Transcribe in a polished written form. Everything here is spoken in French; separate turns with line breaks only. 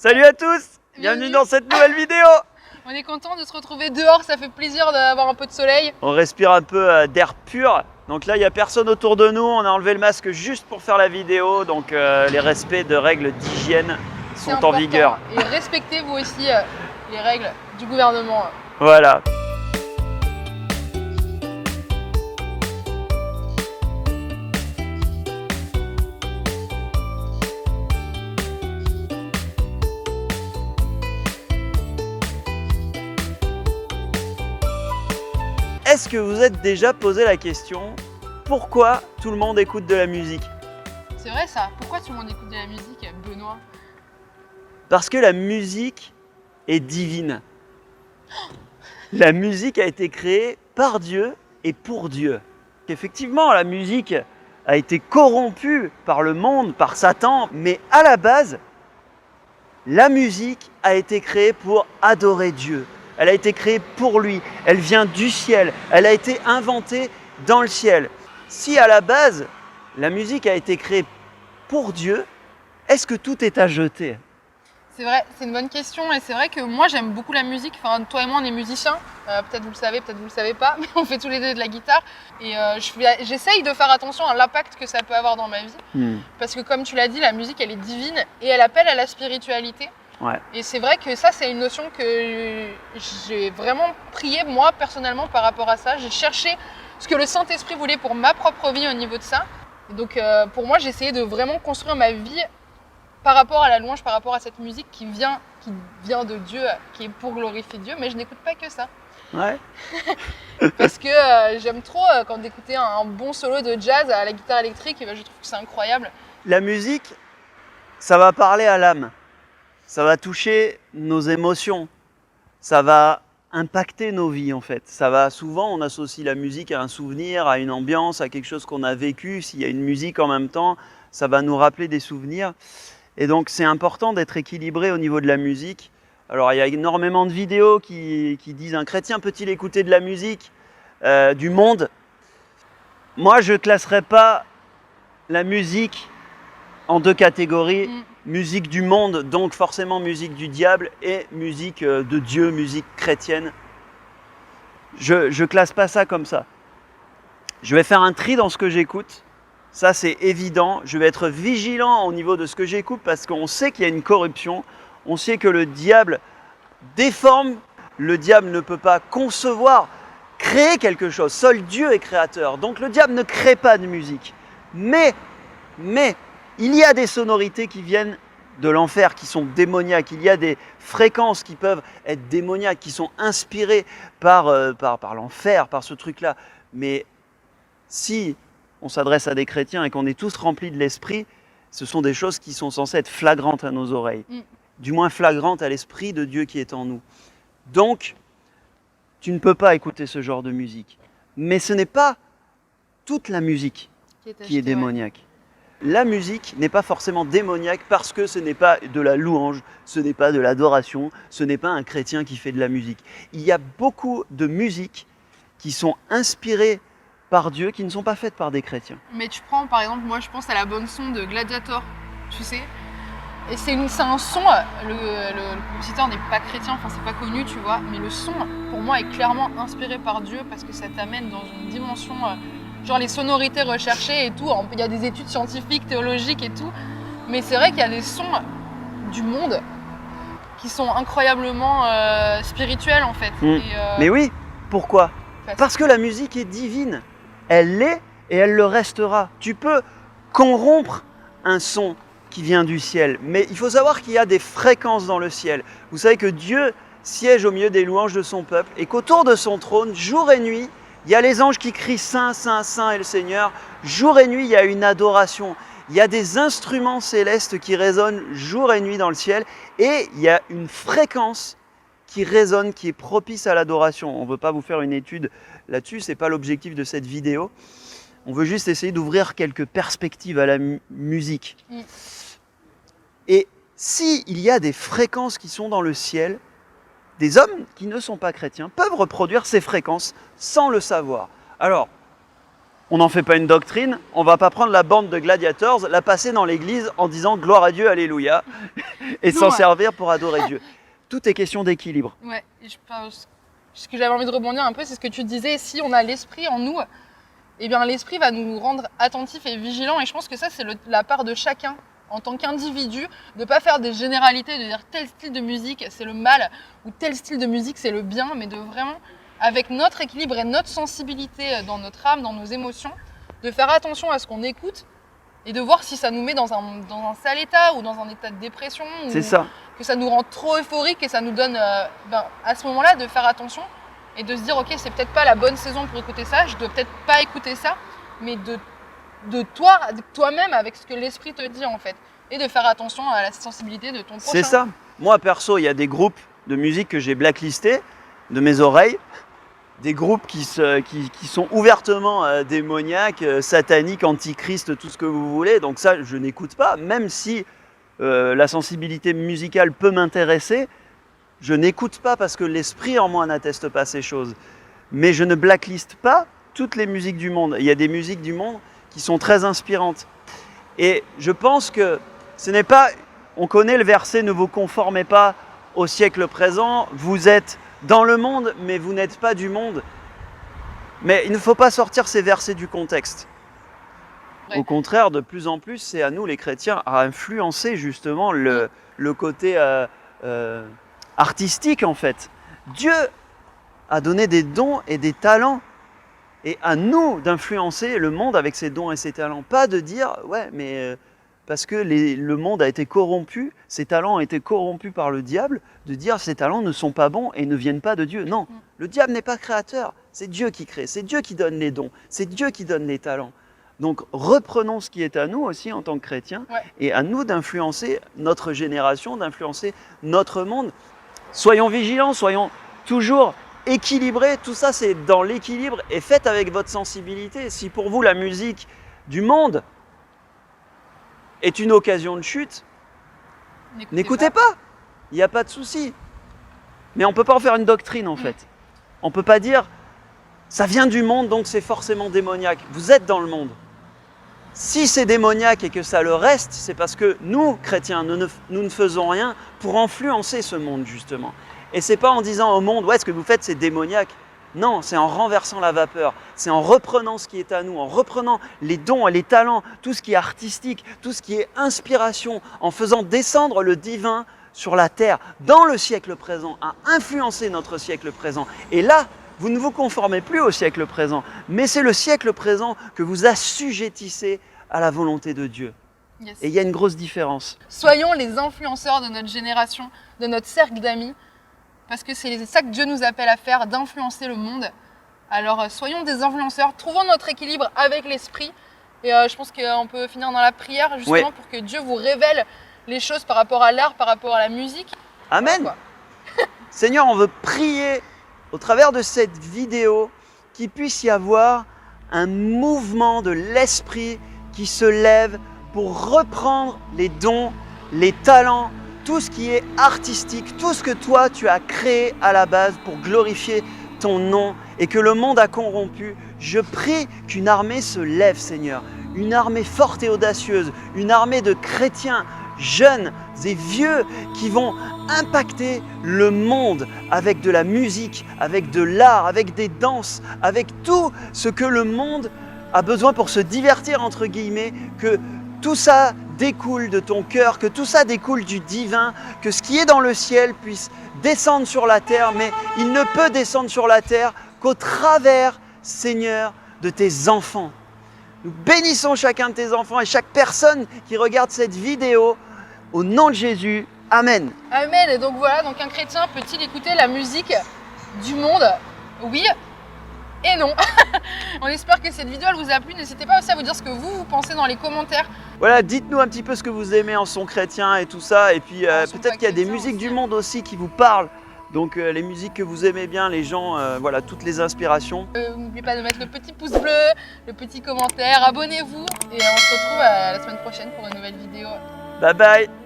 Salut à tous, bienvenue dans cette nouvelle vidéo.
On est content de se retrouver dehors, ça fait plaisir d'avoir un peu de soleil.
On respire un peu d'air pur. Donc là, il n'y a personne autour de nous. On a enlevé le masque juste pour faire la vidéo. Donc les respects de règles d'hygiène sont en vigueur.
Et respectez vous aussi les règles du gouvernement.
Voilà. Est-ce que vous êtes déjà posé la question pourquoi tout le monde écoute de la musique?
C'est vrai ça, pourquoi tout le monde écoute de la musique, Benoît?
Parce que la musique est divine. La musique a été créée par Dieu et pour Dieu. Effectivement, la musique a été corrompue par le monde, par Satan, mais à la base, la musique a été créée pour adorer Dieu. Elle a été créée pour lui, elle vient du ciel, elle a été inventée dans le ciel. Si à la base, la musique a été créée pour Dieu, est-ce que tout est à jeter?
C'est vrai, c'est une bonne question et c'est vrai que moi j'aime beaucoup la musique. Enfin, toi et moi on est musiciens, peut-être vous le savez, peut-être vous le savez pas, mais on fait tous les deux de la guitare et j'essaye de faire attention à l'impact que ça peut avoir dans ma vie. Parce que comme tu l'as dit, la musique elle est divine et elle appelle à la spiritualité.
Ouais.
Et c'est vrai que ça, c'est une notion que j'ai vraiment prié moi personnellement par rapport à ça. J'ai cherché ce que le Saint-Esprit voulait pour ma propre vie au niveau de ça. Et donc pour moi, j'ai essayé de vraiment construire ma vie par rapport à la louange, par rapport à cette musique qui vient de Dieu, qui est pour glorifier Dieu, mais je n'écoute pas que ça.
Ouais.
Parce que j'aime trop quand d'écouter un bon solo de jazz à la guitare électrique, et ben, je trouve que c'est incroyable.
La musique, ça va parler à l'âme. Ça va toucher nos émotions, ça va impacter nos vies en fait. Souvent on associe la musique à un souvenir, à une ambiance, à quelque chose qu'on a vécu. S'il y a une musique en même temps, ça va nous rappeler des souvenirs. Et donc c'est important d'être équilibré au niveau de la musique. Alors il y a énormément de vidéos qui disent un chrétien peut-il écouter de la musique du monde? Moi je ne classerais pas la musique en deux catégories. Musique du monde, donc forcément musique du diable, et musique de Dieu, musique chrétienne. Je ne classe pas ça comme ça. Je vais faire un tri dans ce que j'écoute. Ça, c'est évident. Je vais être vigilant au niveau de ce que j'écoute parce qu'on sait qu'il y a une corruption. On sait que le diable déforme. Le diable ne peut pas concevoir, créer quelque chose. Seul Dieu est créateur. Donc le diable ne crée pas de musique. Mais il y a des sonorités qui viennent de l'enfer, qui sont démoniaques. Il y a des fréquences qui peuvent être démoniaques, qui sont inspirées par l'enfer, par ce truc-là. Mais si on s'adresse à des chrétiens et qu'on est tous remplis de l'esprit, ce sont des choses qui sont censées être flagrantes à nos oreilles. Du moins flagrantes à l'esprit de Dieu qui est en nous. Donc, tu ne peux pas écouter ce genre de musique. Mais ce n'est pas toute la musique qui est démoniaque. Ouais. La musique n'est pas forcément démoniaque parce que ce n'est pas de la louange, ce n'est pas de l'adoration, ce n'est pas un chrétien qui fait de la musique. Il y a beaucoup de musiques qui sont inspirées par Dieu, qui ne sont pas faites par des chrétiens.
Mais tu prends par exemple, moi je pense à la bande son de Gladiator, tu sais. Et c'est un son, le compositeur n'est pas chrétien, enfin c'est pas connu, tu vois. Mais le son, pour moi, est clairement inspiré par Dieu parce que ça t'amène dans une dimension... genre les sonorités recherchées et tout, il y a des études scientifiques, théologiques et tout, mais c'est vrai qu'il y a des sons du monde qui sont incroyablement spirituels en fait.
Mais oui, pourquoi? Parce que la musique est divine, elle l'est et elle le restera. Tu peux corrompre un son qui vient du ciel, mais il faut savoir qu'il y a des fréquences dans le ciel. Vous savez que Dieu siège au milieu des louanges de son peuple et qu'autour de son trône, jour et nuit, il y a les anges qui crient « Saint, Saint, Saint est le Seigneur ». Jour et nuit, il y a une adoration. Il y a des instruments célestes qui résonnent jour et nuit dans le ciel. Et il y a une fréquence qui résonne, qui est propice à l'adoration. On ne veut pas vous faire une étude là-dessus, ce n'est pas l'objectif de cette vidéo. On veut juste essayer d'ouvrir quelques perspectives à la musique. Et s'il y a des fréquences qui sont dans le ciel, des hommes qui ne sont pas chrétiens peuvent reproduire ces fréquences sans le savoir. Alors, on n'en fait pas une doctrine, on va pas prendre la bande de Gladiators, la passer dans l'église en disant gloire à Dieu, alléluia, et s'en servir pour adorer Dieu. Tout est question d'équilibre.
Ouais, et je pense, ce que j'avais envie de rebondir un peu, c'est ce que tu disais, si on a l'esprit en nous, eh bien l'esprit va nous rendre attentifs et vigilants, et je pense que ça c'est la part de chacun en tant qu'individu, de ne pas faire des généralités, de dire tel style de musique c'est le mal, ou tel style de musique c'est le bien, mais de vraiment, avec notre équilibre et notre sensibilité dans notre âme, dans nos émotions, de faire attention à ce qu'on écoute et de voir si ça nous met dans un sale état ou dans un état de dépression,
C'est ça.
que ça nous rend trop euphorique et ça nous donne, à ce moment-là, de faire attention et de se dire ok, c'est peut-être pas la bonne saison pour écouter ça, je dois peut-être pas écouter ça, mais de toi-même avec ce que l'esprit te dit en fait, et de faire attention à la sensibilité de ton prochain.
C'est ça. Moi perso, il y a des groupes de musique que j'ai blacklistés de mes oreilles, des groupes qui sont ouvertement démoniaques, sataniques, antichrist, tout ce que vous voulez. Donc ça, je n'écoute pas, même si la sensibilité musicale peut m'intéresser, je n'écoute pas parce que l'esprit en moi n'atteste pas ces choses. Mais je ne blackliste pas toutes les musiques du monde. Il y a des musiques du monde qui sont très inspirantes. Et je pense que ce n'est pas... On connaît le verset « Ne vous conformez pas au siècle présent, vous êtes dans le monde, mais vous n'êtes pas du monde ». Mais il ne faut pas sortir ces versets du contexte. Ouais. Au contraire, de plus en plus, c'est à nous les chrétiens à influencer justement le côté artistique en fait. Dieu a donné des dons et des talents. Et à nous d'influencer le monde avec ses dons et ses talents. Pas de dire, ouais, mais parce que le monde a été corrompu, ses talents ont été corrompus par le diable, de dire ces talents ne sont pas bons et ne viennent pas de Dieu. Non, le diable n'est pas créateur, c'est Dieu qui crée, c'est Dieu qui donne les dons, c'est Dieu qui donne les talents. Donc reprenons ce qui est à nous aussi en tant que chrétiens, et à nous d'influencer notre génération, d'influencer notre monde. Soyons vigilants, soyons toujours équilibré, tout ça c'est dans l'équilibre et faites avec votre sensibilité. Si pour vous la musique du monde est une occasion de chute, n'écoutez pas. Il n'y a pas de souci. Mais on ne peut pas en faire une doctrine en fait. On ne peut pas dire ça vient du monde donc c'est forcément démoniaque. Vous êtes dans le monde. Si c'est démoniaque et que ça le reste, c'est parce que nous, chrétiens, nous ne faisons rien pour influencer ce monde justement. Et c'est pas en disant au monde, ouais, ce que vous faites, c'est démoniaque. Non, c'est en renversant la vapeur, c'est en reprenant ce qui est à nous, en reprenant les dons et les talents, tout ce qui est artistique, tout ce qui est inspiration, en faisant descendre le divin sur la terre, dans le siècle présent, à influencer notre siècle présent. Et là, vous ne vous conformez plus au siècle présent, mais c'est le siècle présent que vous assujettissez à la volonté de Dieu. Yes. Et il y a une grosse différence.
Soyons les influenceurs de notre génération, de notre cercle d'amis, parce que c'est ça que Dieu nous appelle à faire, d'influencer le monde. Alors soyons des influenceurs, trouvons notre équilibre avec l'esprit. Et je pense qu'on peut finir dans la prière justement pour que Dieu vous révèle les choses par rapport à l'art, par rapport à la musique.
Amen. Voilà, Seigneur, on veut prier au travers de cette vidéo qu'il puisse y avoir un mouvement de l'esprit qui se lève pour reprendre les dons, les talents, tout ce qui est artistique, tout ce que toi tu as créé à la base pour glorifier ton nom et que le monde a corrompu. Je prie qu'une armée se lève, Seigneur, une armée forte et audacieuse, une armée de chrétiens jeunes et vieux qui vont impacter le monde avec de la musique, avec de l'art, avec des danses, avec tout ce que le monde a besoin pour se divertir entre guillemets, que tout ça découle de ton cœur, que tout ça découle du divin, que ce qui est dans le ciel puisse descendre sur la terre, mais il ne peut descendre sur la terre qu'au travers, Seigneur, de tes enfants. Nous bénissons chacun de tes enfants et chaque personne qui regarde cette vidéo au nom de Jésus. Amen.
Amen. Et donc voilà, donc un chrétien peut-il écouter la musique du monde? Oui et non. On espère que cette vidéo elle vous a plu. N'hésitez pas aussi à vous dire ce que vous pensez dans les commentaires.
Voilà, dites-nous un petit peu ce que vous aimez en son chrétien et tout ça. Et puis peut-être qu'il y a des musiques du monde aussi qui vous parlent. Donc les musiques que vous aimez bien, les gens, voilà, toutes les inspirations.
N'oubliez pas de mettre le petit pouce bleu, le petit commentaire, abonnez-vous. Et on se retrouve la semaine prochaine pour une nouvelle vidéo.
Bye bye.